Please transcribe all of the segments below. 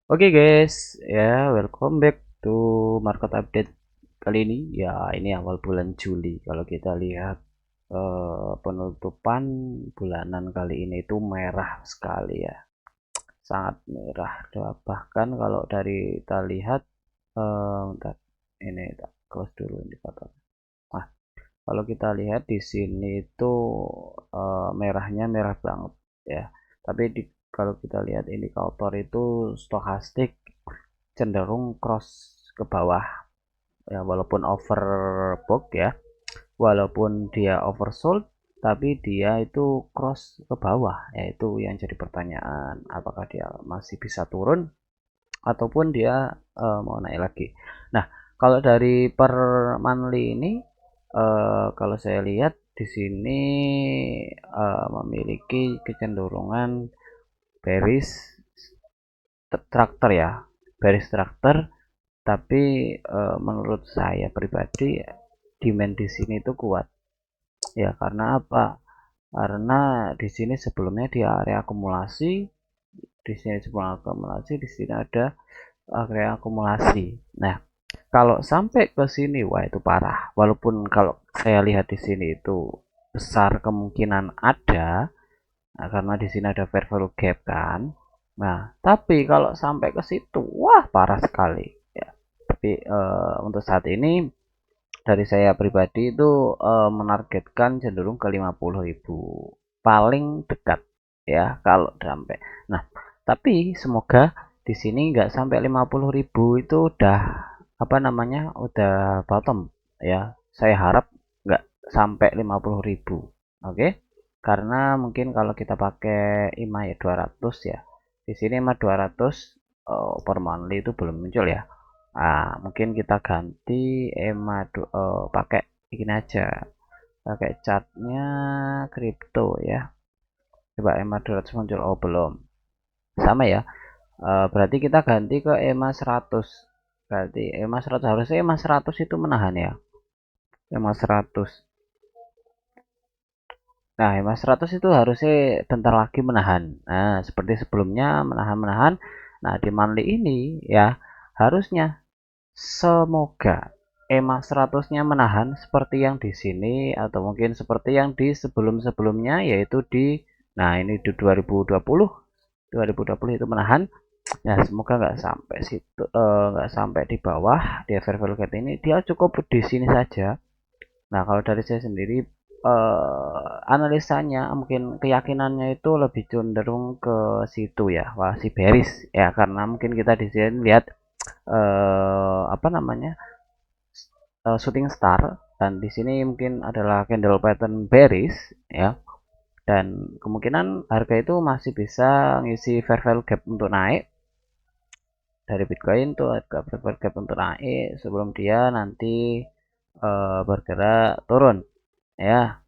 Oke guys, ya welcome back to market update kali ini. Ya ini awal bulan Juli. Kalau kita lihat penutupan bulanan kali ini itu merah sekali ya, sangat merah. Bahkan kalau dari kita lihat, bentar, ini tak close dulu indikator. Nah, kalau kita lihat di sini itu merahnya merah banget ya. Tapi kalau kita lihat indikator itu stokastik cenderung cross ke bawah ya, walaupun overbought ya, walaupun dia oversold tapi dia itu cross ke bawah, yaitu yang jadi pertanyaan apakah dia masih bisa turun ataupun dia mau naik lagi. Nah, kalau dari per monthly ini, kalau saya lihat di sini memiliki kecenderungan bearish traktor ya, bearish traktor. Tapi menurut saya pribadi demand di sini itu kuat ya. Karena apa? Karena di sini sebelumnya di area akumulasi, di sini sebelum akumulasi, di sini ada area akumulasi. Nah, kalau sampai ke sini, wah itu parah. Walaupun kalau saya lihat di sini itu besar kemungkinan ada, nah, karena di sini ada fair value gap kan. Nah, tapi kalau sampai ke situ, wah parah sekali ya. Tapi untuk saat ini dari saya pribadi itu menargetkan cenderung ke 50.000 paling dekat ya kalau sampai. Nah, tapi semoga di sini nggak sampai 50.000 itu udah apa namanya udah bottom ya. Saya harap nggak sampai 50.000. Oke, karena mungkin kalau kita pakai IMA ya 200 ya, di sini IMA 200 per monthly itu belum muncul ya. Nah, mungkin kita ganti EMA pakai ini aja, pakai chartnya kripto ya. Coba EMA 200 muncul, oh belum. Sama ya. Berarti kita ganti ke EMA 100. Berarti EMA 100 harusnya EMA 100 itu menahan ya. EMA 100. Nah, EMA 100 itu harusnya bentar lagi menahan. Nah, seperti sebelumnya menahan-menahan. Nah, di monthly ini ya harusnya semoga EMA 100-nya menahan seperti yang di sini atau mungkin seperti yang di sebelum-sebelumnya, yaitu di nah ini di 2020 itu menahan. Ya semoga nggak sampai situ, nggak sampai di bawah di fair value gap ini, dia cukup di sini saja. Nah, kalau dari saya sendiri analisanya mungkin keyakinannya itu lebih cenderung ke situ ya, wah si bearish ya, karena mungkin kita di sini lihat apa namanya shooting star, dan di sini mungkin adalah candle pattern bearish ya, dan kemungkinan harga itu masih bisa ngisi fair value gap untuk naik dari Bitcoin tuh, harga fair value gap untuk naik sebelum dia nanti bergerak turun ya,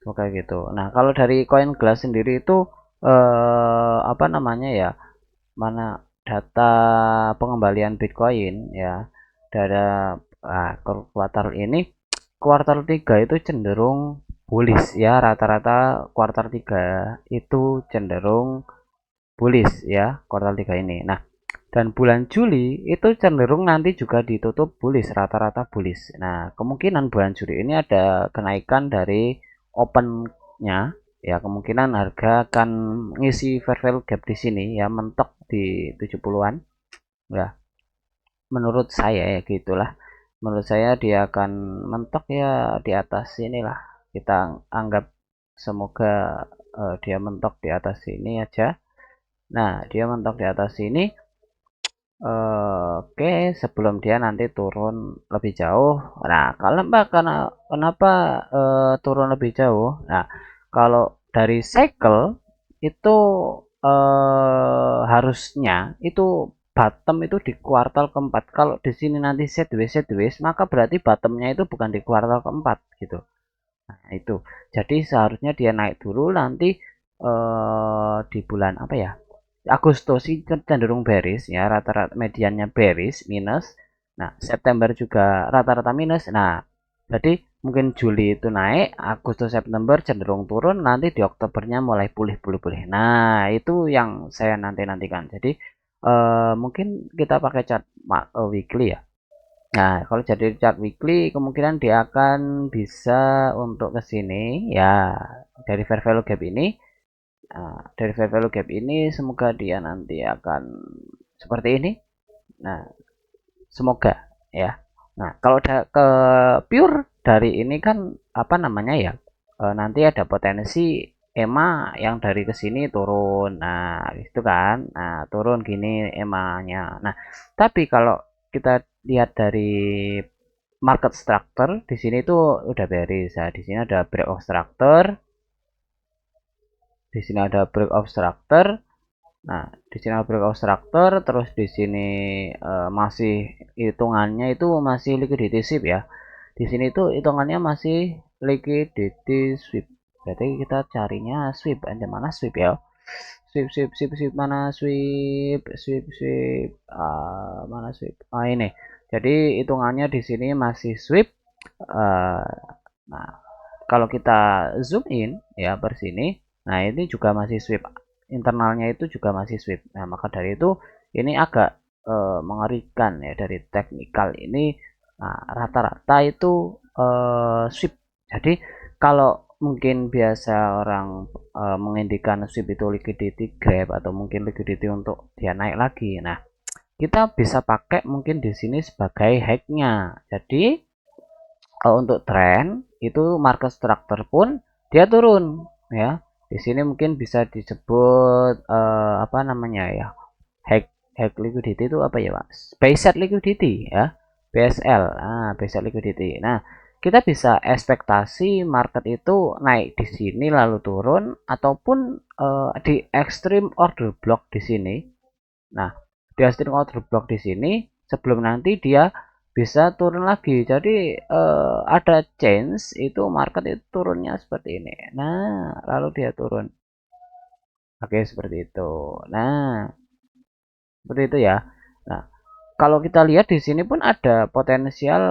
semoga gitu. Nah, kalau dari koin glass sendiri itu apa namanya ya, mana data pengembalian Bitcoin ya, dari kuartal ini, kuartal 3 itu cenderung bullish ya, rata-rata kuartal 3 itu cenderung bullish ya, kuartal 3 ini. Nah, dan bulan Juli itu cenderung nanti juga ditutup bullish, rata-rata bullish. Nah, kemungkinan bulan Juli ini ada kenaikan dari opennya ya, kemungkinan harga akan ngisi fair value gap di sini ya, mentok di 70-an ya. Menurut saya ya gitulah. Menurut saya dia akan mentok ya di atas inilah. Kita anggap semoga dia mentok di atas sini aja. Nah, dia mentok di atas sini. Oke, sebelum dia nanti turun lebih jauh. Nah, kalau Mbak kenapa turun lebih jauh? Nah, kalau dari cycle itu harusnya itu bottom itu di kuartal keempat. Kalau di sini nanti sideways, maka berarti bottomnya itu bukan di kuartal keempat gitu. Nah, itu. Jadi seharusnya dia naik dulu nanti di bulan apa ya? Agustus sih cenderung bearish ya, rata-rata mediannya bearish minus. Nah, September juga rata-rata minus. Nah, jadi mungkin Juli itu naik, Agustus September cenderung turun, nanti di Oktobernya mulai pulih-pulih-pulih. Nah, itu yang saya nanti-nantikan. Jadi mungkin kita pakai chart weekly ya. Nah, kalau jadi chart weekly kemungkinan dia akan bisa untuk ke sini ya, dari fair value gap ini. Nah, dari fair value gap ini semoga dia nanti akan seperti ini. Nah, semoga ya. Nah, kalau udah ke pure dari ini kan apa namanya ya? Nanti ada potensi EMA yang dari ke sini turun. Nah, itu kan. Nah, turun gini EMA-nya. Nah, tapi kalau kita lihat dari market structure di sini tuh udah bearish. Nah, di sini ada break of structure. Di sini ada break of structure. Nah, di sini break of structure, terus di sini masih hitungannya itu masih liquidity sweep ya. Di sini tuh hitungannya masih liquidity sweep. Berarti kita carinya sweep. Ada mana sweep ya? Sweep, sweep, sweep, sweep mana sweep, sweep, sweep. Mana sweep? Ini. Jadi hitungannya di sini masih sweep. Uh, nah, kalau kita zoom in ya per sini, nah ini juga masih sweep, internalnya itu juga masih sweep. Nah, maka dari itu ini agak mengerikan ya dari teknikal ini. Nah, rata-rata itu sweep. Jadi kalau mungkin biasa orang mengindikan sweep itu liquidity grab atau mungkin liquidity untuk dia naik lagi. Nah, kita bisa pakai mungkin di sini sebagai hacknya. Jadi untuk tren itu market structure pun dia turun ya. Di sini mungkin bisa disebut apa namanya ya? Hack liquidity itu apa ya, Mas? Base liquidity ya. BSL. Base liquidity. Nah, kita bisa ekspektasi market itu naik di sini lalu turun ataupun di extreme order block di sini. Nah, di extreme order block di sini sebelum nanti dia bisa turun lagi. Jadi ada chance itu market itu turunnya seperti ini. Nah, lalu dia turun. Oke, seperti itu. Nah, seperti itu ya. Nah, kalau kita lihat di sini pun ada potensial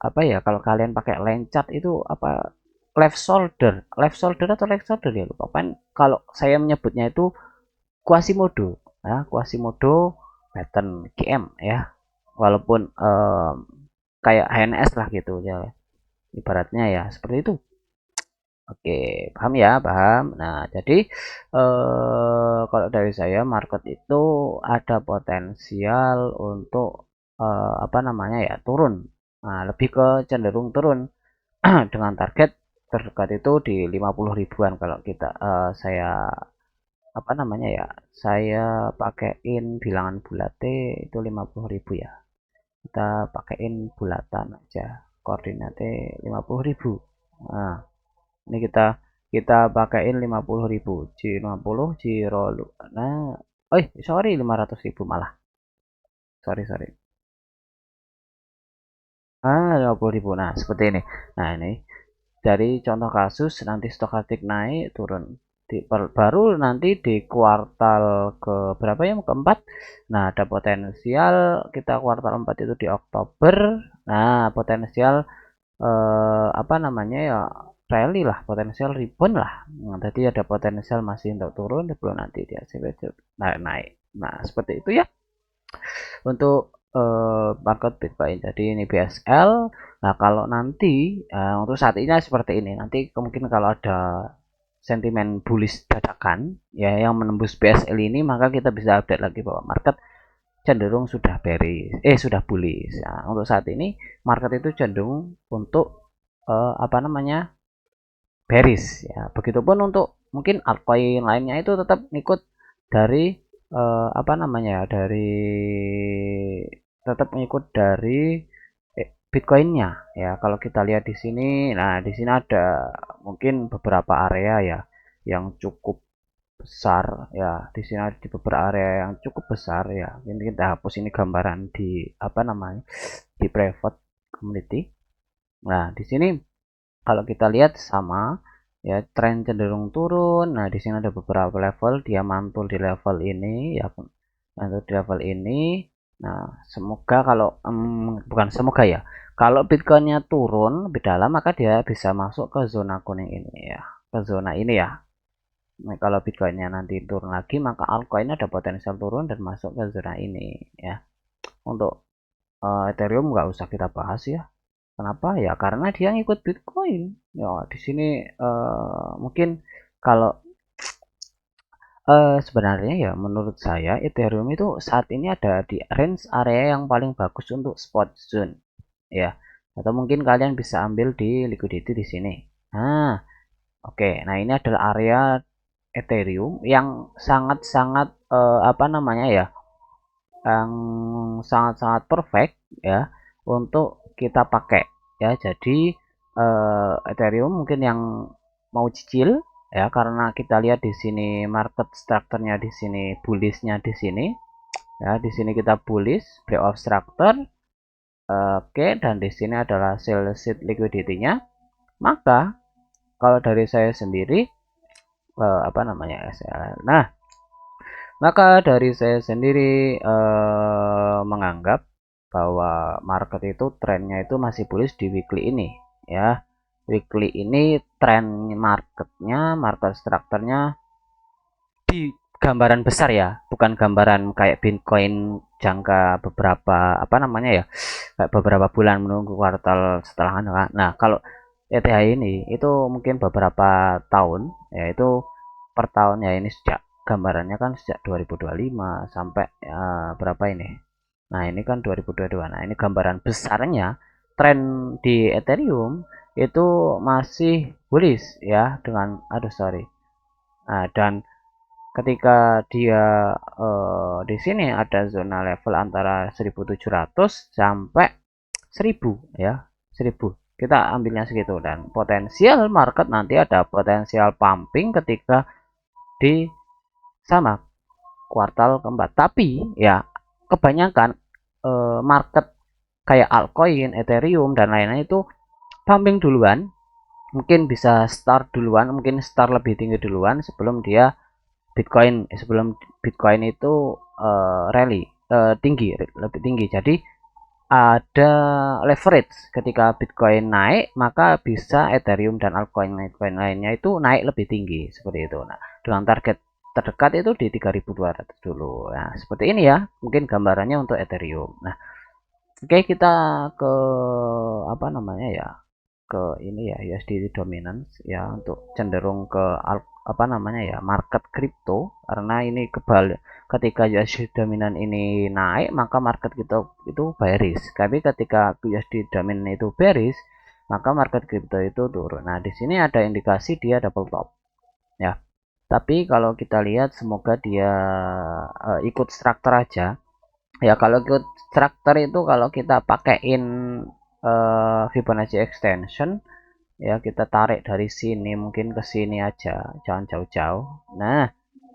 apa ya? Kalau kalian pakai lencat itu apa? Left shoulder atau left shoulder ya lupa. Kan kalau saya menyebutnya itu Quasimodo, ya, Quasimodo pattern GM ya. Walaupun kayak HNS lah gitu ya. Ibaratnya ya seperti itu. Oke, paham ya, paham. Nah, jadi kalau dari saya market itu ada potensial untuk apa namanya ya turun. Nah, lebih ke cenderung turun dengan target terdekat itu di 50 ribuan kalau kita saya apa namanya ya saya pakaiin bilangan bulatnya itu 50.000 ya, kita pakaiin bulatan aja koordinatnya 50.000. Nah, ini kita pakaiin 50.000 J50 Jirolu. Nah, sorry 500.000 malah, sorry 50.000. Nah, seperti ini. Nah, ini dari contoh kasus nanti stokastik naik turun baru nanti di kuartal ke berapa ya, keempat. Nah, ada potensial kita kuartal 4 itu di Oktober. Nah, potensial apa namanya ya rally lah, potensial rebound lah. Nah, jadi ada potensial masih untuk turun sebelum nanti dia naik. Nah, seperti itu ya untuk market Bitcoin. Jadi ini BSL. Nah, kalau nanti untuk saat ini seperti ini. Nanti kemungkinan kalau ada sentimen bullish dadakan ya yang menembus BSL ini, maka kita bisa update lagi bahwa market cenderung sudah bearish, sudah bullish. Nah, untuk saat ini market itu cenderung untuk apa namanya? Bearish ya. Begitupun untuk mungkin altcoin lainnya itu tetap ikut dari apa namanya ya, dari tetap mengikut dari Bitcoinnya ya. Kalau kita lihat di sini, nah di sini ada mungkin beberapa area ya yang cukup besar ya. Di sini ada di beberapa area yang cukup besar ya. Ini kita hapus ini gambaran di apa namanya di private community. Nah, di sini kalau kita lihat sama ya, tren cenderung turun. Nah, di sini ada beberapa level, dia mantul di level ini ya, mantul di level ini. Nah, semoga kalau bukan semoga ya, kalau Bitcoinnya turun lebih dalam maka dia bisa masuk ke zona kuning ini ya, ke zona ini ya. Nah, kalau Bitcoinnya nanti turun lagi, maka altcoin ada potensial turun dan masuk ke zona ini ya. Untuk Ethereum nggak usah kita bahas ya. Kenapa ya? Karena dia ngikut Bitcoin. Ya di sini mungkin kalau sebenarnya ya menurut saya Ethereum itu saat ini ada di range area yang paling bagus untuk spot zone ya. Atau mungkin kalian bisa ambil di liquidity di sini. Nah, oke. Nah, ini adalah area Ethereum yang sangat-sangat apa namanya ya? Yang sangat-sangat perfect ya untuk kita pakai ya. Jadi Ethereum mungkin yang mau cicil ya, karena kita lihat di sini market structure-nya di sini, bullishnya di sini ya. Di sini kita bullish breakout structure. Oke, dan di sini adalah sell seed liquidity-nya. Maka kalau dari saya sendiri apa namanya, nah, maka dari saya sendiri menganggap bahwa market itu trennya itu masih bullish di weekly ini ya. Weekly ini tren marketnya, market structure-nya di gambaran besar ya, bukan gambaran kayak Bitcoin jangka beberapa apa namanya ya, kayak beberapa bulan menunggu kuartal setelah. Nah, kalau ETH ini itu mungkin beberapa tahun, yaitu per tahun ya. Ini sejak gambarannya kan sejak 2025 sampai berapa ini. Nah, ini kan 2022. Nah, ini gambaran besarnya tren di Ethereum itu masih bullish ya dengan aduh sorry. Nah, dan ketika dia di sini ada zona level antara 1700 sampai 1000 ya, 1000 kita ambilnya segitu. Dan potensial market nanti ada potensial pumping ketika di sama kuartal keempat. Tapi ya kebanyakan market kayak altcoin, Ethereum dan lain-lain itu pumping duluan, mungkin bisa start duluan, mungkin start lebih tinggi duluan sebelum dia sebelum Bitcoin itu rally tinggi, lebih tinggi. Jadi ada leverage ketika Bitcoin naik, maka bisa Ethereum dan altcoin lainnya itu naik lebih tinggi seperti itu. Nah, dengan target terdekat itu di 3.200 dulu. Nah, seperti ini ya, mungkin gambarannya untuk Ethereum. Nah, oke, kita ke apa namanya ya, ke ini ya, USD dominance ya, untuk cenderung ke apa namanya ya, market crypto. Karena ini kebal, ketika USD dominan ini naik maka market kita itu bearish, tapi ketika USD dominan itu bearish maka market crypto itu turun. Nah, di sini ada indikasi dia double top ya, tapi kalau kita lihat semoga dia ikut struktur aja ya. Kalau ikut struktur itu kalau kita pakaiin Fibonacci extension ya, kita tarik dari sini mungkin ke sini aja, jangan jauh-jauh. Nah,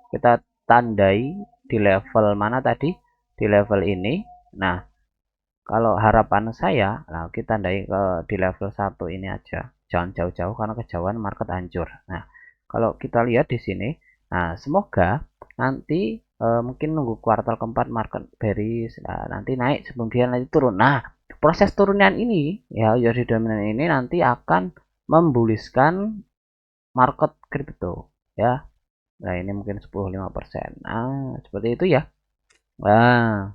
kita tandai di level mana tadi, di level ini. Nah, kalau harapan saya, nah kita tandai ke di level 1 ini aja, jangan jauh-jauh karena kejauhan market hancur. Nah, kalau kita lihat di sini, nah semoga nanti mungkin nunggu kuartal keempat market bearish, nah, nanti naik sebelum dia nanti turun. Nah, proses turunan ini ya, USD dominan ini nanti akan membuliskan market crypto ya. Nah, ini mungkin 10-5%. Nah, seperti itu ya. Nah,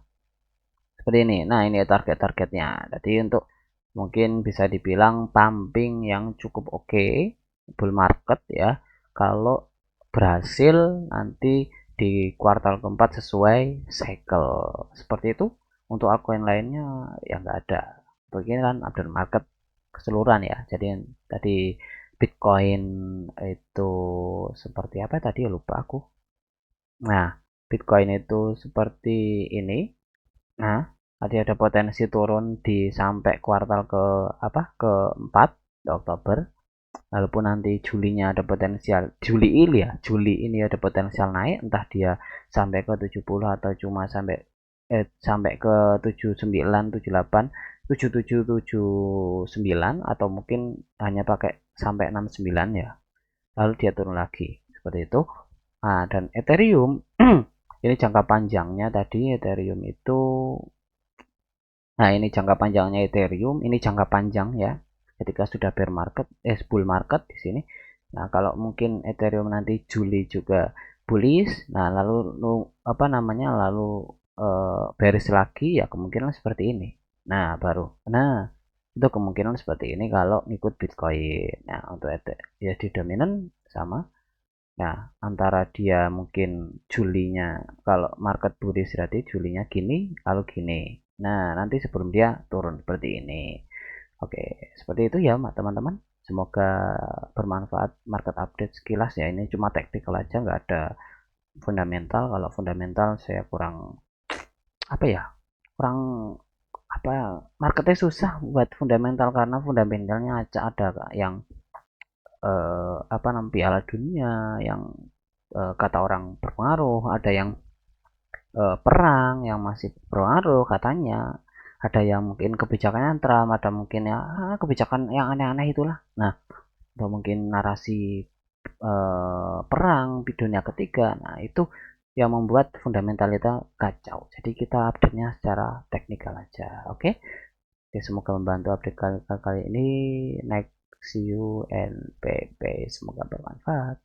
seperti ini. Nah, ini target-targetnya. Jadi untuk mungkin bisa dibilang pumping yang cukup oke, bull market ya. Kalau berhasil nanti di kuartal keempat sesuai cycle. Seperti itu. Untuk altcoin lainnya ya nggak ada. Begini kan update market keseluruhan ya. Jadi tadi Bitcoin itu seperti apa tadi ya, lupa aku. Nah, Bitcoin itu seperti ini. Nah, tadi ada potensi turun di sampai kuartal ke apa? Keempat Oktober. Walaupun nanti Julinya ada potensial, Juli ini ada potensial naik, entah dia sampai ke 70 atau cuma sampai ke 79, 78, 77, 79 atau mungkin hanya pakai sampai 69 ya. Lalu dia turun lagi. Seperti itu. Nah, dan Ethereum ini jangka panjangnya tadi Ethereum itu. Nah, ini jangka panjangnya Ethereum, ini jangka panjang ya. Ketika sudah bear market, bull market di sini, Nah, kalau mungkin Ethereum nanti Juli juga bullish, nah lalu apa namanya lalu bearish lagi ya kemungkinan seperti ini. Nah, itu kemungkinan seperti ini kalau ngikut Bitcoin. Nah, untuk USD dominan sama. Nah, antara dia mungkin Julinya kalau market bullish berarti Julinya gini, lalu gini. Nah, nanti sebelum dia turun seperti ini. Oke, seperti itu ya, teman-teman. Semoga bermanfaat market update sekilas ya. Ini cuma teknikal aja, nggak ada fundamental. Kalau fundamental saya kurang apa ya? Kurang apa? Marketnya susah buat fundamental karena fundamentalnya aja ada yang apa namanya Piala Dunia yang kata orang berpengaruh, ada yang perang yang masih berpengaruh katanya, ada yang mungkin kebijakannya Trump, ada mungkin ya kebijakan yang aneh-aneh itulah. Nah, atau mungkin narasi perang di dunia ketiga. Nah, itu yang membuat fundamental kita kacau. Jadi kita update-nya secara teknikal aja. Oke. Oke, semoga membantu update kali ini. Next, see you and bye bye. Semoga bermanfaat.